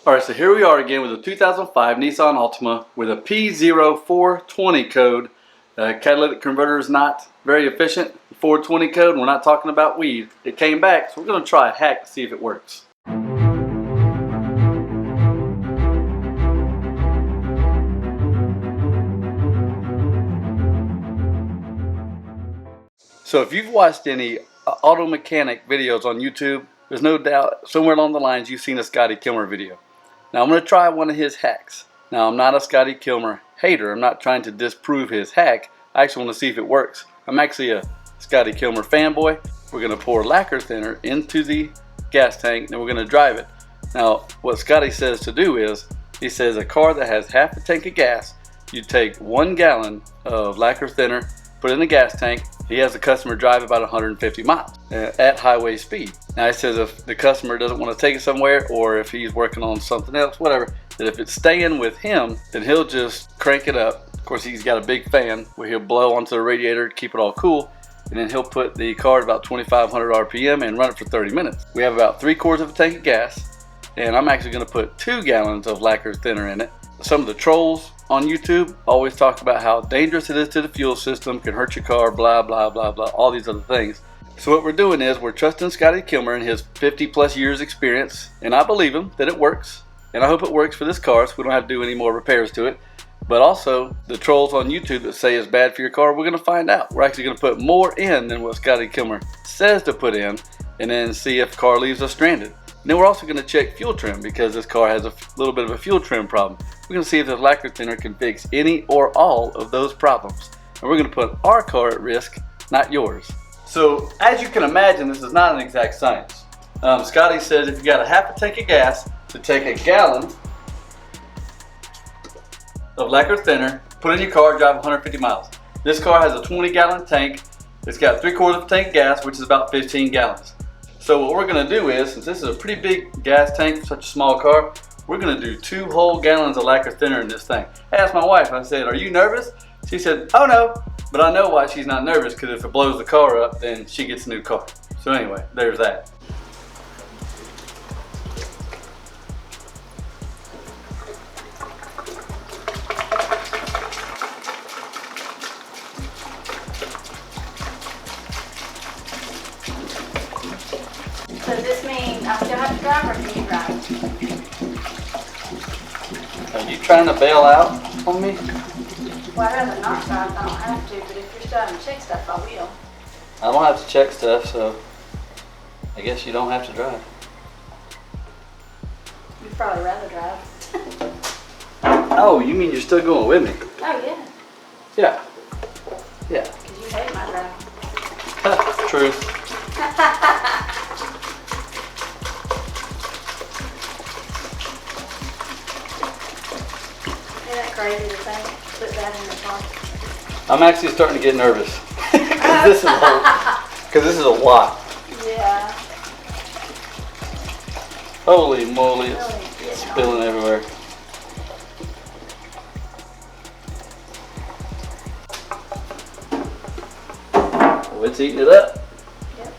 Alright, so here we are again with a 2005 Nissan Altima with a P0420 code. Catalytic converter is not very efficient. 420 code, we're not talking about weed. It came back, so we're going to try a hack to see if it works. So if you've watched any auto mechanic videos on YouTube, there's no doubt somewhere along the lines you've seen a Scotty Kilmer video. Now I'm going to try one of his hacks. Now I'm not a Scotty Kilmer hater. I'm not trying to disprove his hack. I actually want to see if it works. I'm actually a Scotty Kilmer fanboy. We're going to pour lacquer thinner into the gas tank and we're going to drive it. Now what Scotty says to do is, he says a car that has half a tank of gas, you take 1 gallon of lacquer thinner, put it in the gas tank. He has the customer drive about 150 miles at highway speed. Now he says if the customer doesn't want to take it somewhere, or if he's working on something else, whatever, that if it's staying with him, then he'll just crank it up. Of course, he's got a big fan where he'll blow onto the radiator to keep it all cool, and then he'll put the car at about 2,500 RPM and run it for 30 minutes. We have about 3/4 of a tank of gas, and I'm actually going to put 2 gallons of lacquer thinner in it. Some of the trolls on YouTube always talk about how dangerous it is to the fuel system, can hurt your car, blah, blah, blah, blah, all these other things. So what we're doing is we're trusting Scotty Kilmer and his 50+ years experience, and I believe him that it works, and I hope it works for this car so we don't have to do any more repairs to it. But also, the trolls on YouTube that say it's bad for your car, we're going to find out. We're actually going to put more in than what Scotty Kilmer says to put in, and then see if the car leaves us stranded. And then we're also going to check fuel trim because this car has a little bit of a fuel trim problem. We're going to see if this lacquer thinner can fix any or all of those problems. And we're going to put our car at risk, not yours. So as you can imagine, this is not an exact science. Scotty says if you got a half a tank of gas, to take a gallon of lacquer thinner, put it in your car, drive 150 miles. This car has a 20-gallon tank. It's got 3/4 of a tank of gas, which is about 15 gallons. So what we're going to do is, since this is a pretty big gas tank for such a small car, we're going to do 2 whole gallons of lacquer thinner in this thing. I asked my wife, I said, "Are you nervous?" She said, "Oh no," but I know why she's not nervous, because if it blows the car up, then she gets a new car. So anyway, there's that. Does this mean I still have to drive, or can you drive? Are you trying to bail out on me? Well, I'd rather not drive if I don't have to, but if you're still having to check stuff, I will. I don't have to check stuff, so I guess you don't have to drive. You'd probably rather drive. Oh, you mean you're still going with me? Oh, yeah. Yeah. Yeah. Because you hate my driving. Truth. Isn't that crazy to think? Put that in the car. I'm actually starting to get nervous. Because this is a lot. Yeah. Holy moly, it's Really spilling everywhere. Oh, it's eating it up. Yep.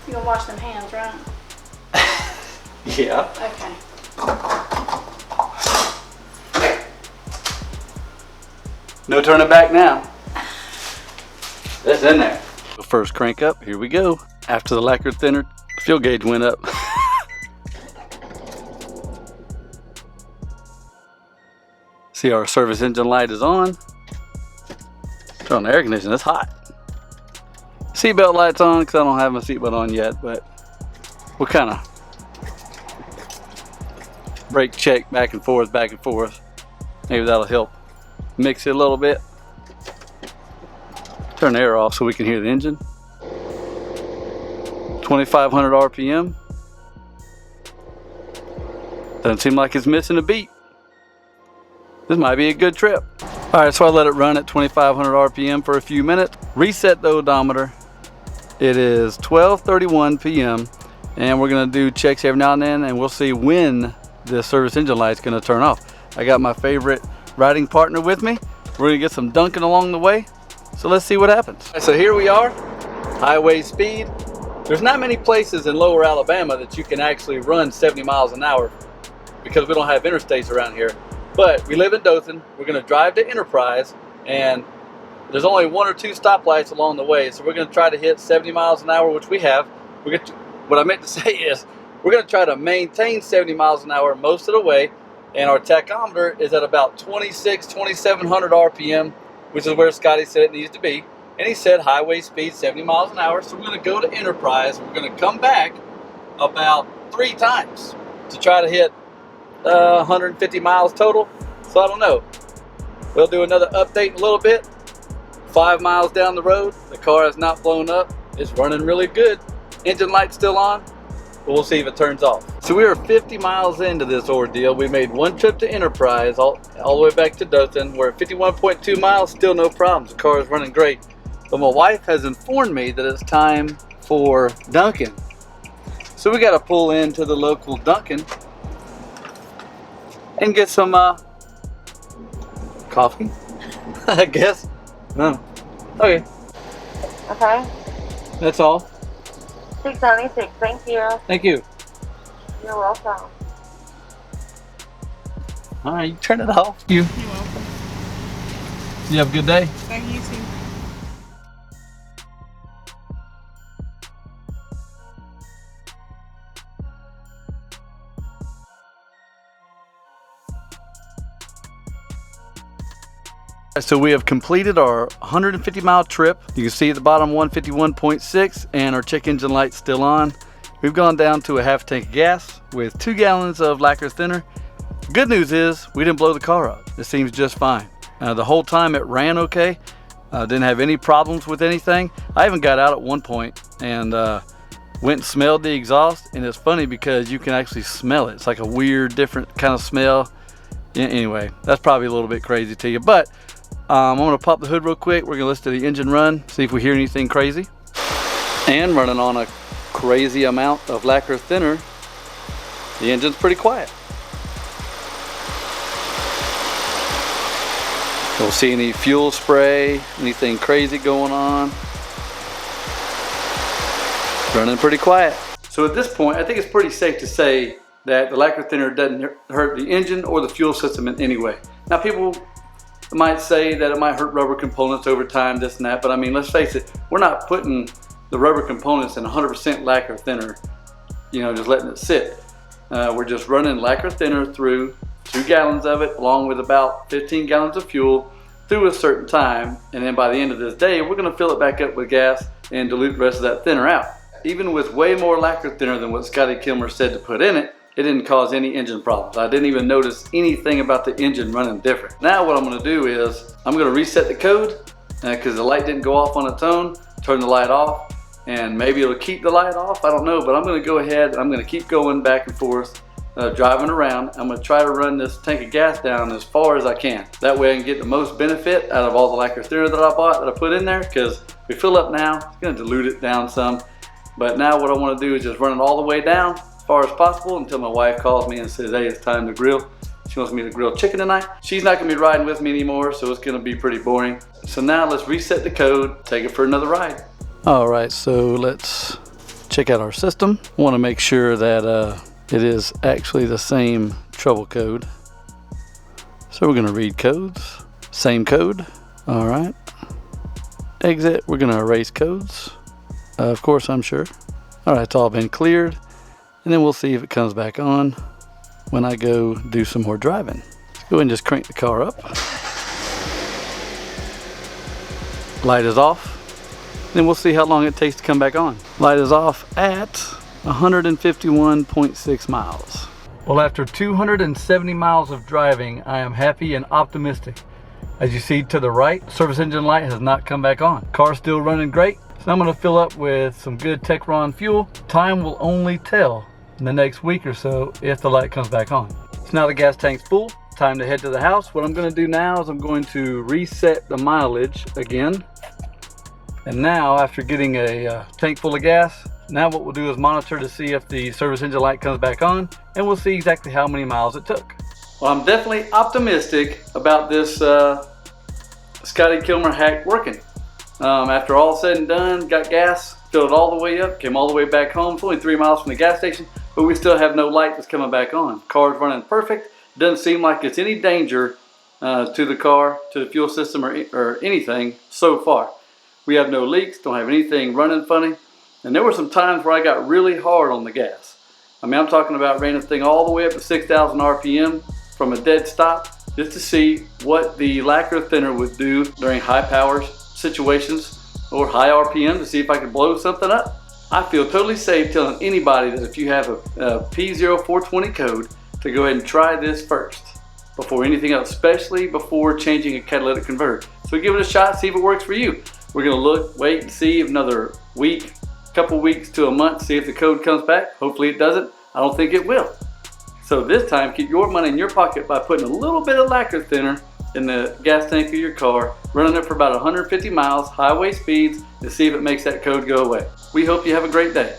You gonna wash them hands, right? Yeah. Okay. No turning back now. It's in there. The first crank up, here we go. After the lacquer thinner, the fuel gauge went up. See, our service engine light is on. Turn on the air conditioning, it's hot. Seatbelt light's on because I don't have my seatbelt on yet, but we'll kind of brake check back and forth, back and forth. Maybe that'll help mix it a little bit. Turn the air off so we can hear the engine. 2,500 RPM. Doesn't seem like it's missing a beat. This might be a good trip. Alright, so I let it run at 2,500 RPM for a few minutes. Reset the odometer. It is 12:31 p.m. and we're going to do checks every now and then, and we'll see when the service engine light's going to turn off. I got my favorite riding partner with me. We're going to get some dunking along the way. So let's see what happens. So here we are, highway speed. There's not many places in lower Alabama that you can actually run 70 miles an hour because we don't have interstates around here. But we live in Dothan. We're going to drive to Enterprise, and there's only 1 or 2 stoplights along the way. So we're going to try to hit 70 miles an hour, which we have. What I meant to say is we're going to try to maintain 70 miles an hour most of the way. And our tachometer is at about 2,700 RPM, which is where Scotty said it needs to be. And he said highway speed 70 miles an hour. So we're going to go to Enterprise. We're going to come back about 3 times to try to hit 150 miles total. So I don't know. We'll do another update in a little bit. 5 miles down the road, the car has not blown up. It's running really good. Engine light's still on, but we'll see if it turns off. So we are 50 miles into this ordeal. We made 1 trip to Enterprise, all the way back to Dothan. We're at 51.2 miles, still no problems. The car is running great. But my wife has informed me that it's time for Dunkin'. So we got to pull into the local Dunkin' and get some coffee, I guess. No. Okay. Okay. That's all. 696. Thank you. Thank you. You're welcome. All right, you turn it off. You're welcome. You have a good day. Thank you too. So we have completed our 150 mile trip. You can see at the bottom 151.6, and our check engine light's still on. We've gone down to a half tank of gas with 2 gallons of lacquer thinner. Good news is we didn't blow the car up. It seems just fine. The whole time it ran okay. Didn't have any problems with anything. I even got out at one point and went and smelled the exhaust, and it's funny because you can actually smell it. It's like a weird different kind of smell. Anyway, that's probably a little bit crazy to you, but I'm going to pop the hood real quick. We're going to listen to the engine run, see if we hear anything crazy. And running on a crazy amount of lacquer thinner, the engine's pretty quiet. Don't see any fuel spray, anything crazy going on. Running pretty quiet. So at this point, I think it's pretty safe to say that the lacquer thinner doesn't hurt the engine or the fuel system in any way. Now people might say that it might hurt rubber components over time, this and that, but I mean, let's face it, we're not putting the rubber components in 100% lacquer thinner, you know, just letting it sit. We're just running lacquer thinner through 2 gallons of it, along with about 15 gallons of fuel through a certain time, and then by the end of this day, we're gonna fill it back up with gas and dilute the rest of that thinner out. Even with way more lacquer thinner than what Scotty Kilmer said to put in it, it didn't cause any engine problems. I didn't even notice anything about the engine running different. Now what I'm gonna do is, I'm gonna reset the code, because the light didn't go off on its own, turn the light off, and maybe it'll keep the light off, I don't know, but I'm gonna go ahead and I'm gonna keep going back and forth, driving around. I'm gonna try to run this tank of gas down as far as I can. That way I can get the most benefit out of all the lacquer thinner that I bought, that I put in there, because if we fill up now, it's gonna dilute it down some. But now what I wanna do is just run it all the way down, as far as possible, until my wife calls me and says, hey, it's time to grill. She wants me to grill chicken tonight. She's not gonna be riding with me anymore, so it's gonna be pretty boring. So now let's reset the code, take it for another ride. All right, so let's check out our system. I wanna make sure that it is actually the same trouble code. So we're gonna read codes, same code. All right, exit, we're gonna erase codes. Of course, I'm sure. All right, it's all been cleared. And then we'll see if it comes back on when I go do some more driving. Let's go ahead and just crank the car up. Light is off. Then we'll see how long it takes to come back on. Light is off at 151.6 miles. Well, after 270 miles of driving, I am happy and optimistic. As you see to the right, service engine light has not come back on. Car's still running great. So I'm gonna fill up with some good Techron fuel. Time will only tell in the next week or so if the light comes back on. So now the gas tank's full, time to head to the house. What I'm gonna do now is I'm going to reset the mileage again. And now, after getting a tank full of gas, now what we'll do is monitor to see if the service engine light comes back on, and we'll see exactly how many miles it took. Well, I'm definitely optimistic about this Scotty Kilmer hack working. After all said and done, got gas filled it all the way up, came all the way back home. It's only 3 miles from the gas station, but we still have no light that's coming back on. Car's running perfect. Doesn't seem like it's any danger to the car, to the fuel system, or anything so far. We have no leaks, don't have anything running funny. And there were some times where I got really hard on the gas. I mean, I'm talking about ran this thing all the way up to 6,000 RPM from a dead stop just to see what the lacquer thinner would do during high power situations or high RPM to see if I could blow something up. I feel totally safe telling anybody that if you have a P0420 code to go ahead and try this first before anything else, especially before changing a catalytic converter. So give it a shot, see if it works for you. We're gonna wait and see if another week, couple weeks to a month, see if the code comes back. Hopefully it doesn't. I don't think it will. So this time, keep your money in your pocket by putting a little bit of lacquer thinner in the gas tank of your car, running it for about 150 miles, highway speeds, to see if it makes that code go away. We hope you have a great day.